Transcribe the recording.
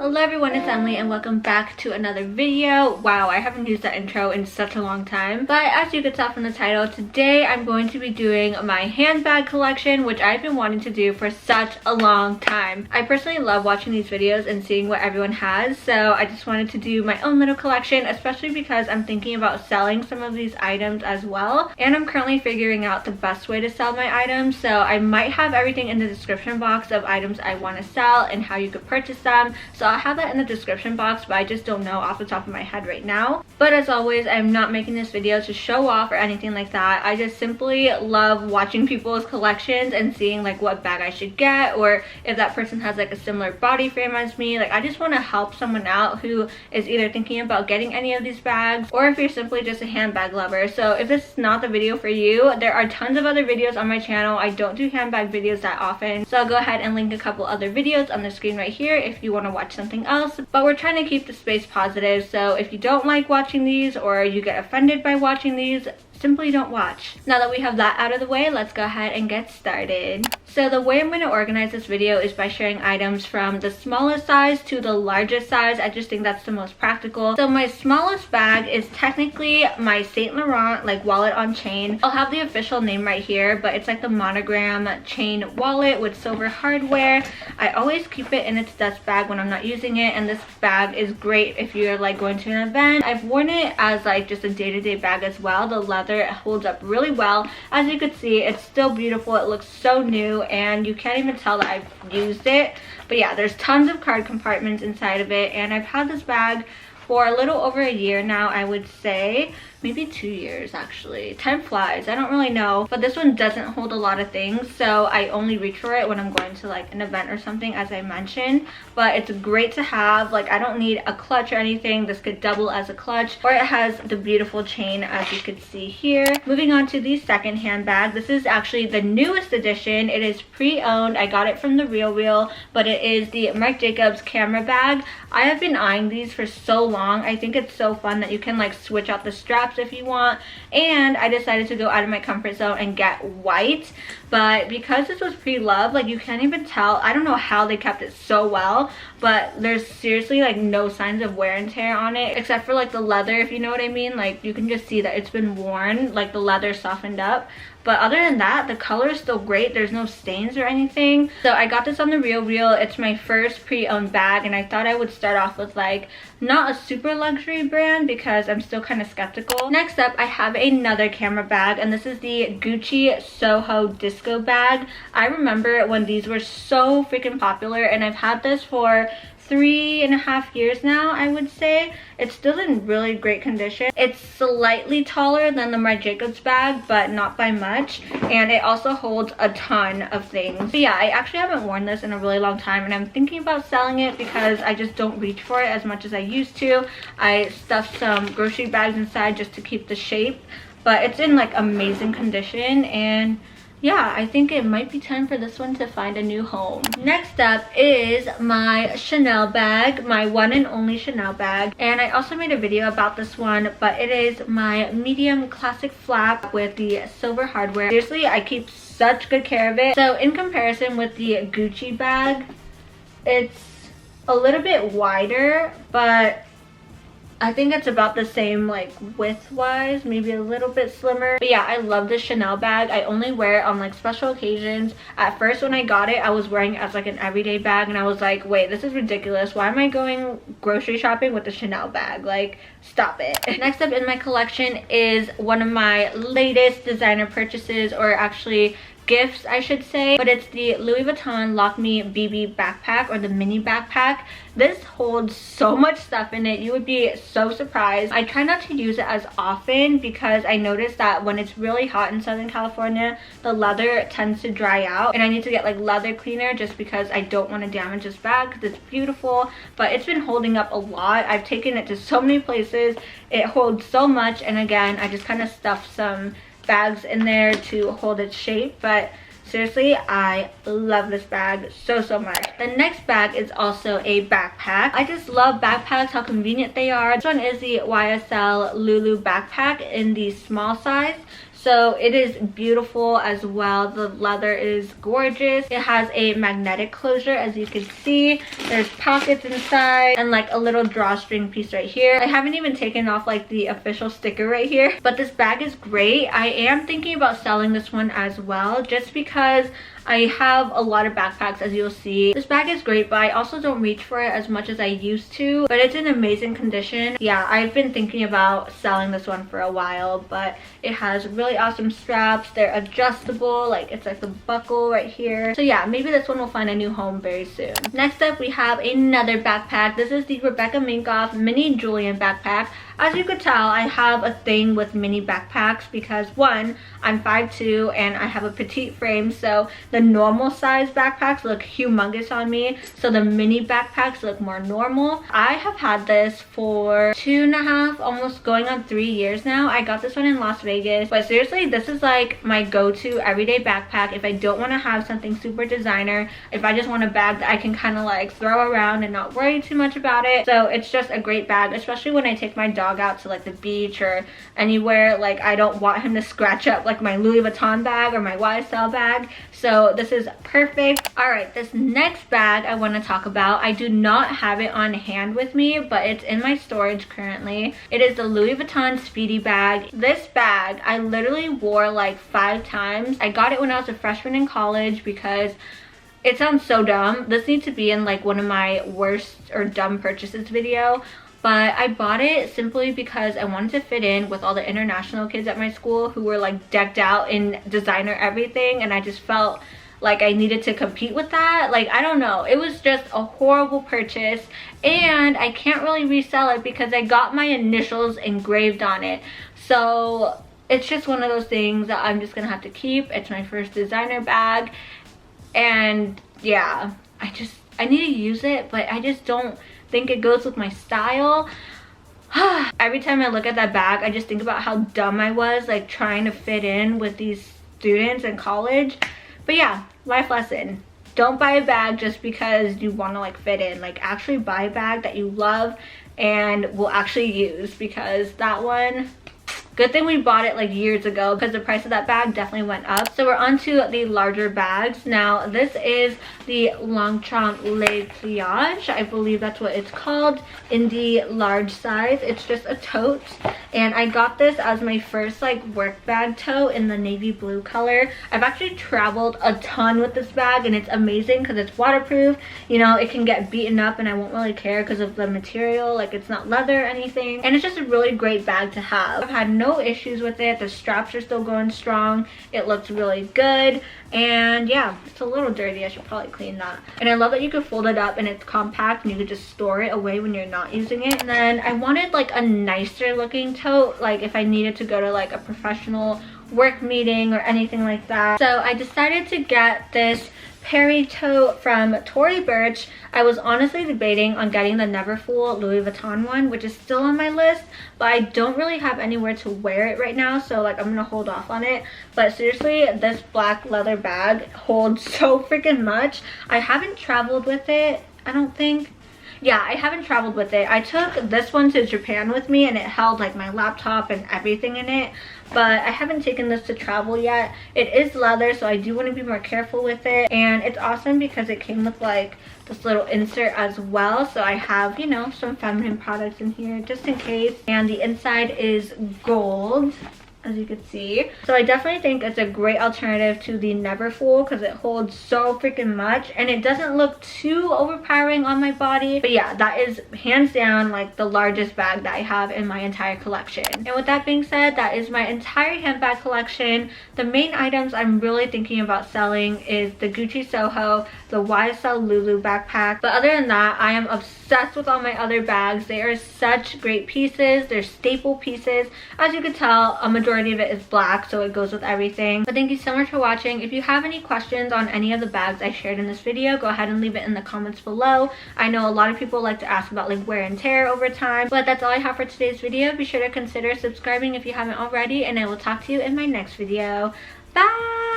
Hello everyone, it's Emily and welcome back to another video. Wow, I haven't used that intro in such a long time. But as you can tell from the title, today I'm going to be doing my handbag collection, which I've been wanting to do for such a long time. I personally love watching these videos and seeing what everyone has, so I just wanted to do my own little collection, especially because I'm thinking about selling some of these items as well. And I'm currently figuring out the best way to sell my items, so I might have everything in the description box of items I want to sell and how you could purchase them. So I'll have that in the description box, but I just don't know off the top of my head right now. But as always, I'm not making this video to show off or anything like that. I just simply love watching people's collections and seeing like what bag I should get, or if that person has like a similar body frame as me. Like, I just want to help someone out who is either thinking about getting any of these bags, or if you're simply just a handbag lover. So if this is not the video for you, there are tons of other videos on my channel. I don't do handbag videos that often, so I'll go ahead and link a couple other videos on the screen right here if you want to watch something else. But we're trying to keep the space positive, so if you don't like watching these or you get offended by watching these, simply don't watch. Now that we have that out of the way, let's go ahead and get started. So the way I'm going to organize this video is by sharing items from the smallest size to the largest size. I just think that's the most practical. So my smallest bag is technically my Saint Laurent like wallet on chain. I'll have the official name right here, but it's like the monogram chain wallet with silver hardware. I always keep it in its dust bag when I'm not using it, and this bag is great if you're like going to an event. I've worn it as like just a day-to-day bag as well. The leather, it holds up really well. As you can see, it's still beautiful. It looks so new and you can't even tell that I've used it. But yeah, there's tons of card compartments inside of it, and I've had this bag for a little over a year now, I would say. Maybe 2 years actually. Time flies. I don't really know. But this one doesn't hold a lot of things, so I only reach for it when I'm going to like an event or something, as I mentioned. But it's great to have. Like, I don't need a clutch or anything. This could double as a clutch. Or it has the beautiful chain, as you could see here. Moving on to the second handbag. This is actually the newest edition. It is pre-owned. I got it from the Real, but it is the Marc Jacobs camera bag. I have been eyeing these for so long. I think it's so fun that you can like switch out the straps if you want, and I decided to go out of my comfort zone and get white. But because this was pre-loved, like, you can't even tell. I don't know how they kept it so well, but there's seriously like no signs of wear and tear on it, except for like the leather, if you know what I mean. Like, you can just see that it's been worn, like the leather softened up. But other than that, the color is still great. There's no stains or anything. So I got this on the Real. It's my first pre-owned bag, and I thought I would start off with like not a super luxury brand because I'm still kind of skeptical. Next up, I have another camera bag, and this is the Gucci Soho Disco bag. I remember when these were so freaking popular, and I've had this for 3.5 years now, I would say. It's still in really great condition. It's slightly taller than the Marc Jacobs bag, but not by much, and it also holds a ton of things. But yeah, I actually haven't worn this in a really long time, and I'm thinking about selling it because I just don't reach for it as much as I used to. I stuffed some grocery bags inside just to keep the shape, but it's in like amazing condition, and yeah, I think it might be time for this one to find a new home. Next up is my Chanel bag, my one and only Chanel bag. And I also made a video about this one, but it is my medium classic flap with the silver hardware. Seriously, I keep such good care of it. So in comparison with the Gucci bag, it's a little bit wider, but I think it's about the same like width wise, maybe a little bit slimmer. But yeah, I love this Chanel bag. I only wear it on like special occasions. At first when I got it, I was wearing it as like an everyday bag, and I was like, wait, this is ridiculous. Why am I going grocery shopping with a Chanel bag? Like, stop it. Next up in my collection is one of my latest designer purchases, or actually gifts, I should say, but it's the Louis Vuitton Lock Me BB backpack, or the mini backpack. This holds so much stuff in it. You would be so surprised. I try not to use it as often because I noticed that when it's really hot in Southern California, the leather tends to dry out, and I need to get like leather cleaner just because I don't want to damage this bag because it's beautiful. But it's been holding up a lot. I've taken it to so many places. It holds so much, and again, I just kind of stuffed some bags in there to hold its shape. But seriously, I love this bag so much. The next bag is also a backpack. I just love backpacks, how convenient they are. This one is the YSL LouLou backpack in the small size. So So it is beautiful as well. The leather is gorgeous. It has a magnetic closure, as you can see. There's pockets inside and like a little drawstring piece right here. I haven't even taken off like the official sticker right here, but this bag is great. I am thinking about selling this one as well, just because I have a lot of backpacks, as you'll see. This bag is great, but I also don't reach for it as much as I used to, but it's in amazing condition. Yeah, I've been thinking about selling this one for a while, but it has really awesome straps. They're adjustable, like it's like the buckle right here. So yeah, maybe this one will find a new home very soon. Next up, we have another backpack. This is the Rebecca Minkoff Mini Julian backpack. As you could tell, I have a thing with mini backpacks because one, I'm 5'2" and I have a petite frame, so the normal size backpacks look humongous on me, so the mini backpacks look more normal. I have had this for 2.5, almost going on 3 years now. I got this one in Las Vegas, but seriously, this is like my go-to everyday backpack if I don't want to have something super designer, if I just want a bag that I can kind of like throw around and not worry too much about it. So it's just a great bag, especially when I take my dog out to like the beach or anywhere. Like I don't want him to scratch up like my Louis Vuitton bag or my YSL bag, so this is perfect. All right, this next bag I want to talk about, I do not have it on hand with me, but it's in my storage currently. It is the Louis Vuitton Speedy bag. This bag I literally wore like 5 times. I got it when I was a freshman in college because it sounds so dumb. This needs to be in like one of my worst or dumb purchases video, but I bought it simply because I wanted to fit in with all the international kids at my school who were like decked out in designer everything, and I just felt like I needed to compete with that. Like, I don't know, it was just a horrible purchase, and I can't really resell it because I got my initials engraved on it. So it's just one of those things that I'm just gonna have to keep. It's my first designer bag, and yeah, I need to use it, but I just don't think it goes with my style. Every time I look at that bag, I just think about how dumb I was like trying to fit in with these students in college. But yeah, life lesson: don't buy a bag just because you want to like fit in. Like, actually buy a bag that you love and will actually use, because that one, good thing we bought it like years ago, because the price of that bag definitely went up. So we're on to the larger bags. Now this is the Longchamp Le Pliage, I believe that's what it's called, in the large size. It's just a tote, and I got this as my first like work bag tote in the navy blue color. I've actually traveled a ton with this bag, and it's amazing because it's waterproof. You know, it can get beaten up and I won't really care because of the material. Like, it's not leather or anything, and it's just a really great bag to have. I've had no issues with it. The straps are still going strong. It looks really good, and yeah, it's a little dirty. I should probably clean that. And I love that you can fold it up and it's compact and you can just store it away when you're not using it. And then I wanted like a nicer looking tote, like if I needed to go to like a professional work meeting or anything like that. So I decided to get this Perry tote from Tory Burch. I was honestly debating on getting the Neverfull Louis Vuitton one, which is still on my list, but I don't really have anywhere to wear it right now, so like I'm gonna hold off on it. But seriously, this black leather bag holds so freaking much. I haven't traveled with it, I don't think. Yeah, I haven't traveled with it. I took this one to Japan with me, and it held like my laptop and everything in it, but I haven't taken this to travel yet. It is leather, so I do want to be more careful with it, and it's awesome because it came with like this little insert as well, so I have, you know, some feminine products in here just in case. And the inside is gold, as you can see. So I definitely think it's a great alternative to the Neverfull because it holds so freaking much and it doesn't look too overpowering on my body. But yeah, that is hands down like the largest bag that I have in my entire collection. And with that being said, that is my entire handbag collection. The main items I'm really thinking about selling is the Gucci Soho, the YSL LouLou backpack. But other than that, I am obsessed with all my other bags. They are such great pieces. They're staple pieces. As you can tell, a majority of it is black, so it goes with everything. But thank you so much for watching. If you have any questions on any of the bags I shared in this video, go ahead and leave it in the comments below. I know a lot of people like to ask about like wear and tear over time, but that's all I have for today's video. Be sure to consider subscribing if you haven't already, and I will talk to you in my next video. Bye!